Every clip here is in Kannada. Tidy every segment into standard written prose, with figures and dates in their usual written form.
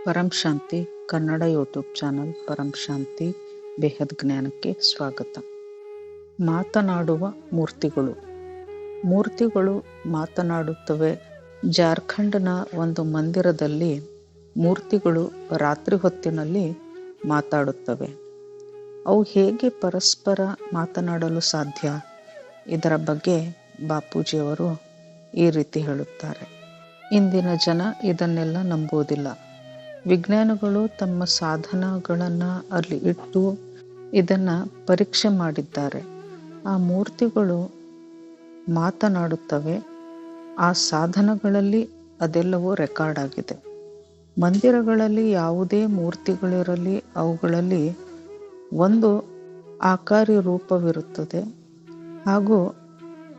ಪರಂ ಶಾಂತಿ ಕನ್ನಡ ಯೂಟ್ಯೂಬ್ ಚಾನಲ್ ಪರಂ ಶಾಂತಿ ಬೇಹದ್ ಜ್ಞಾನಕ್ಕೆ ಸ್ವಾಗತ. ಮಾತನಾಡುವ ಮೂರ್ತಿಗಳು. ಮೂರ್ತಿಗಳು ಮಾತನಾಡುತ್ತವೆ. ಜಾರ್ಖಂಡ್ನ ಒಂದು ಮಂದಿರದಲ್ಲಿ ಮೂರ್ತಿಗಳು ರಾತ್ರಿ ಹೊತ್ತಿನಲ್ಲಿ ಮಾತಾಡುತ್ತವೆ. ಅವು ಹೇಗೆ ಪರಸ್ಪರ ಮಾತನಾಡಲು ಸಾಧ್ಯ? ಇದರ ಬಗ್ಗೆ ಬಾಪೂಜಿಯವರು ಈ ರೀತಿ ಹೇಳುತ್ತಾರೆ. ಇಂದಿನ ಜನ ಇದನ್ನೆಲ್ಲ ನಂಬುವುದಿಲ್ಲ. ವಿಜ್ಞಾನಿಗಳು ತಮ್ಮ ಸಾಧನಗಳನ್ನು ಅಲ್ಲಿ ಇಟ್ಟು ಇದನ್ನು ಪರೀಕ್ಷೆ ಮಾಡಿದ್ದಾರೆ. ಆ ಮೂರ್ತಿಗಳು ಮಾತನಾಡುತ್ತವೆ. ಆ ಸಾಧನಗಳಲ್ಲಿ ಅದೆಲ್ಲವೂ ರೆಕಾರ್ಡ್ ಆಗಿದೆ. ಮಂದಿರಗಳಲ್ಲಿ ಯಾವುದೇ ಮೂರ್ತಿಗಳಿರಲಿ, ಅವುಗಳಲ್ಲಿ ಒಂದು ಆಕಾರಿ ರೂಪವಿರುತ್ತದೆ ಹಾಗೂ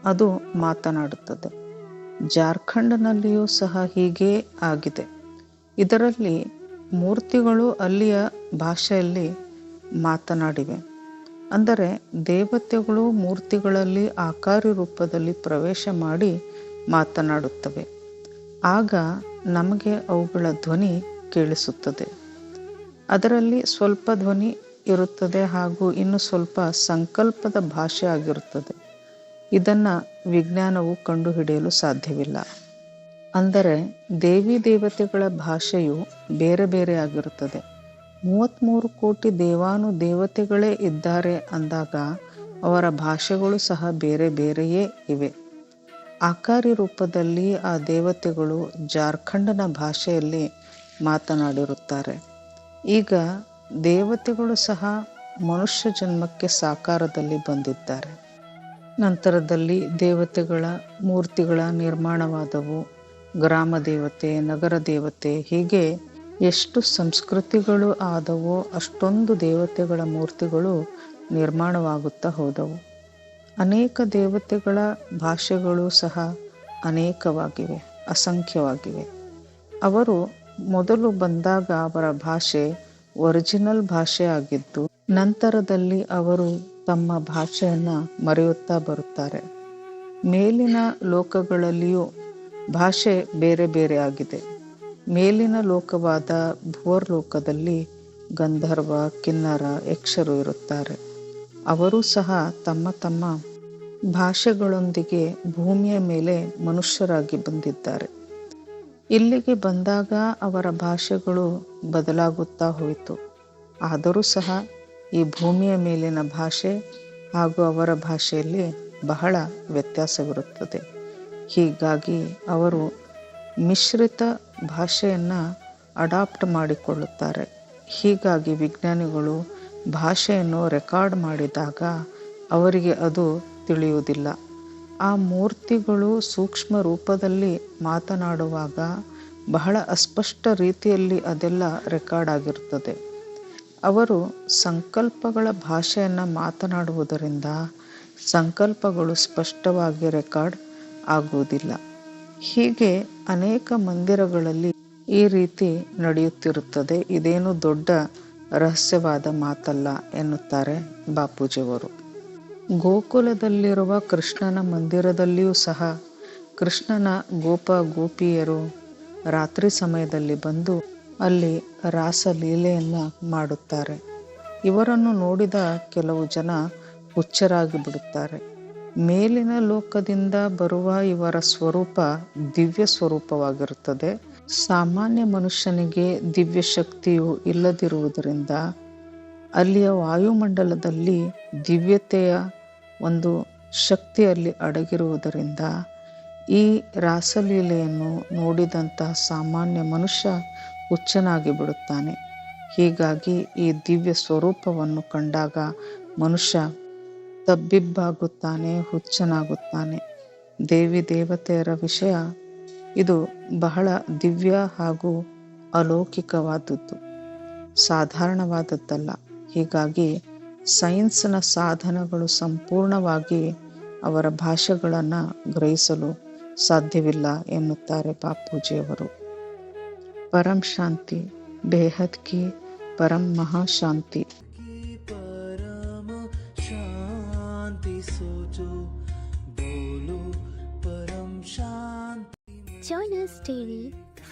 ಅದು ಮಾತನಾಡುತ್ತದೆ. ಜಾರ್ಖಂಡ್ನಲ್ಲಿಯೂ ಸಹ ಹೀಗೇ ಆಗಿದೆ. ಇದರಲ್ಲಿ ಮೂರ್ತಿಗಳು ಅಲ್ಲಿಯ ಭಾಷೆಯಲ್ಲಿ ಮಾತನಾಡಿವೆ. ಅಂದರೆ ದೇವತೆಗಳು ಮೂರ್ತಿಗಳಲ್ಲಿ ಆಕಾರಿ ರೂಪದಲ್ಲಿ ಪ್ರವೇಶ ಮಾಡಿ ಮಾತನಾಡುತ್ತವೆ. ಆಗ ನಮಗೆ ಅವುಗಳ ಧ್ವನಿ ಕೇಳಿಸುತ್ತದೆ. ಅದರಲ್ಲಿ ಸ್ವಲ್ಪ ಧ್ವನಿ ಇರುತ್ತದೆ ಹಾಗೂ ಇನ್ನು ಸ್ವಲ್ಪ ಸಂಕಲ್ಪದ ಭಾಷೆ ಆಗಿರುತ್ತದೆ. ಇದನ್ನು ವಿಜ್ಞಾನವು ಕಂಡುಹಿಡಿಯಲು ಸಾಧ್ಯವಿಲ್ಲ. ಅಂದರೆ ದೇವಿ ದೇವತೆಗಳ ಭಾಷೆಯು ಬೇರೆ ಬೇರೆ ಆಗಿರುತ್ತದೆ. 33 ಕೋಟಿ ದೇವಾನು ದೇವತೆಗಳೇ ಇದ್ದಾರೆ ಅಂದಾಗ ಅವರ ಭಾಷೆಗಳು ಸಹ ಬೇರೆ ಬೇರೆಯೇ ಇವೆ. ಆಕಾರಿ ರೂಪದಲ್ಲಿ ಆ ದೇವತೆಗಳು ಜಾರ್ಖಂಡ್ನ ಭಾಷೆಯಲ್ಲಿ ಮಾತನಾಡಿರುತ್ತಾರೆ. ಈಗ ದೇವತೆಗಳು ಸಹ ಮನುಷ್ಯ ಜನ್ಮಕ್ಕೆ ಸಾಕಾರದಲ್ಲಿ ಬಂದಿದ್ದಾರೆ. ನಂತರದಲ್ಲಿ ದೇವತೆಗಳ ಮೂರ್ತಿಗಳ ನಿರ್ಮಾಣವಾದವು. ಗ್ರಾಮ ದೇವತೆ, ನಗರ ದೇವತೆ, ಹೀಗೆ ಎಷ್ಟು ಸಂಸ್ಕೃತಿಗಳು ಆದವೋ ಅಷ್ಟೊಂದು ದೇವತೆಗಳ ಮೂರ್ತಿಗಳು ನಿರ್ಮಾಣವಾಗುತ್ತಾ ಹೋದವು. ಅನೇಕ ದೇವತೆಗಳ ಭಾಷೆಗಳು ಸಹ ಅನೇಕವಾಗಿವೆ, ಅಸಂಖ್ಯವಾಗಿವೆ. ಅವರು ಮೊದಲು ಬಂದಾಗ ಅವರ ಭಾಷೆ ಒರಿಜಿನಲ್ ಭಾಷೆ ಆಗಿದ್ದು, ನಂತರದಲ್ಲಿ ಅವರು ತಮ್ಮ ಭಾಷೆಯನ್ನು ಮರೆಯುತ್ತಾ ಬರುತ್ತಾರೆ. ಮೇಲಿನ ಲೋಕಗಳಲ್ಲಿಯೂ ಭಾಷೆ ಬೇರೆ ಬೇರೆ ಆಗಿದೆ. ಮೇಲಿನ ಲೋಕವಾದ ಭುವರ್ ಲೋಕದಲ್ಲಿ ಗಂಧರ್ವ, ಕಿನ್ನರ, ಯಕ್ಷರು ಇರುತ್ತಾರೆ. ಅವರೂ ಸಹ ತಮ್ಮ ತಮ್ಮ ಭಾಷೆಗಳೊಂದಿಗೆ ಭೂಮಿಯ ಮೇಲೆ ಮನುಷ್ಯರಾಗಿ ಬಂದಿದ್ದಾರೆ. ಇಲ್ಲಿಗೆ ಬಂದಾಗ ಅವರ ಭಾಷೆಗಳು ಬದಲಾಗುತ್ತಾ ಹೋಯಿತು. ಆದರೂ ಸಹ ಈ ಭೂಮಿಯ ಮೇಲಿನ ಭಾಷೆ ಹಾಗೂ ಅವರ ಭಾಷೆಯಲ್ಲಿ ಬಹಳ ವ್ಯತ್ಯಾಸವಿರುತ್ತದೆ. ಹೀಗಾಗಿ ಅವರು ಮಿಶ್ರಿತ ಭಾಷೆಯನ್ನು ಅಡಾಪ್ಟ್ ಮಾಡಿಕೊಳ್ಳುತ್ತಾರೆ. ಹೀಗಾಗಿ ವಿಜ್ಞಾನಿಗಳು ಭಾಷೆಯನ್ನು ರೆಕಾರ್ಡ್ ಮಾಡಿದಾಗ ಅವರಿಗೆ ಅದು ತಿಳಿಯುವುದಿಲ್ಲ. ಆ ಮೂರ್ತಿಗಳು ಸೂಕ್ಷ್ಮ ರೂಪದಲ್ಲಿ ಮಾತನಾಡುವಾಗ ಬಹಳ ಅಸ್ಪಷ್ಟ ರೀತಿಯಲ್ಲಿ ಅದೆಲ್ಲ ರೆಕಾರ್ಡ್ ಆಗಿರುತ್ತದೆ. ಅವರು ಸಂಕಲ್ಪಗಳ ಭಾಷೆಯನ್ನು ಮಾತನಾಡುವುದರಿಂದ ಸಂಕಲ್ಪಗಳು ಸ್ಪಷ್ಟವಾಗಿ ರೆಕಾರ್ಡ್ ಆಗುವುದಿಲ್ಲ. ಹೀಗೆ ಅನೇಕ ಮಂದಿರಗಳಲ್ಲಿ ಈ ರೀತಿ ನಡೆಯುತ್ತಿರುತ್ತದೆ. ಇದೇನು ದೊಡ್ಡ ರಹಸ್ಯವಾದ ಮಾತಲ್ಲ ಎನ್ನುತ್ತಾರೆ ಬಾಪೂಜಿಯವರು. ಗೋಕುಲದಲ್ಲಿರುವ ಕೃಷ್ಣನ ಮಂದಿರದಲ್ಲಿಯೂ ಸಹ ಕೃಷ್ಣನ ಗೋಪ ಗೋಪಿಯರು ರಾತ್ರಿ ಸಮಯದಲ್ಲಿ ಬಂದು ಅಲ್ಲಿ ರಾಸಲೀಲೆಯನ್ನು ಮಾಡುತ್ತಾರೆ. ಇವರನ್ನು ನೋಡಿದ ಕೆಲವು ಜನ ಹುಚ್ಚರಾಗಿ ಬಿಡುತ್ತಾರೆ. ಮೇಲಿನ ಲೋಕದಿಂದ ಬರುವ ಇವರ ಸ್ವರೂಪ ದಿವ್ಯ ಸ್ವರೂಪವಾಗಿರುತ್ತದೆ. ಸಾಮಾನ್ಯ ಮನುಷ್ಯನಿಗೆ ದಿವ್ಯ ಶಕ್ತಿಯು ಇಲ್ಲದಿರುವುದರಿಂದ ಅಲ್ಲಿಯ ವಾಯುಮಂಡಲದಲ್ಲಿ ದಿವ್ಯತೆಯ ಒಂದು ಶಕ್ತಿಯಲ್ಲಿ ಅಡಗಿರುವುದರಿಂದ ಈ ರಾಸಲೀಲೆಯನ್ನು ನೋಡಿದಂತಹ ಸಾಮಾನ್ಯ ಮನುಷ್ಯ ಹುಚ್ಚನಾಗಿ ಬಿಡುತ್ತಾನೆ. ಹೀಗಾಗಿ ಈ ದಿವ್ಯ ಸ್ವರೂಪವನ್ನು ಕಂಡಾಗ ಮನುಷ್ಯ ತಬ್ಬಿಬ್ಬಾಗುತ್ತಾನೆ, ಹುಚ್ಚನಾಗುತ್ತಾನೆ. ದೇವಿ ದೇವತೆಯರ ವಿಷಯ ಇದು ಬಹಳ ದಿವ್ಯ ಹಾಗೂ ಅಲೌಕಿಕವಾದದ್ದು, ಸಾಧಾರಣವಾದದ್ದಲ್ಲ. ಹೀಗಾಗಿ ಸೈನ್ಸ್ನ ಸಾಧನಗಳು ಸಂಪೂರ್ಣವಾಗಿ ಅವರ ಭಾಷೆಗಳನ್ನು ಗ್ರಹಿಸಲು ಸಾಧ್ಯವಿಲ್ಲ ಎನ್ನುತ್ತಾರೆ ಬಾಪೂಜಿಯವರು. ಪರಂ ಶಾಂತಿ ಬೇಹದ್ ಕಿ ಪರಂ ಮಹಾಶಾಂತಿ. Join us daily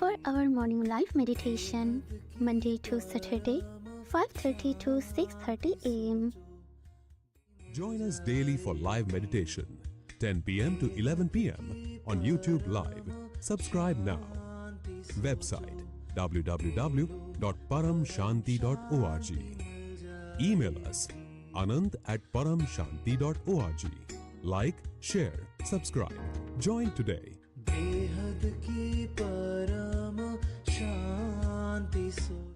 for our morning live meditation, Monday to Saturday, 5:30 to 6:30 a.m. Join us daily for live meditation, 10 p.m. to 11 p.m. on YouTube Live. Subscribe now. Website www.paramshanti.org. Email us anand@paramshanti.org. Like, share, subscribe. Join today. बेहद की परम शांति सो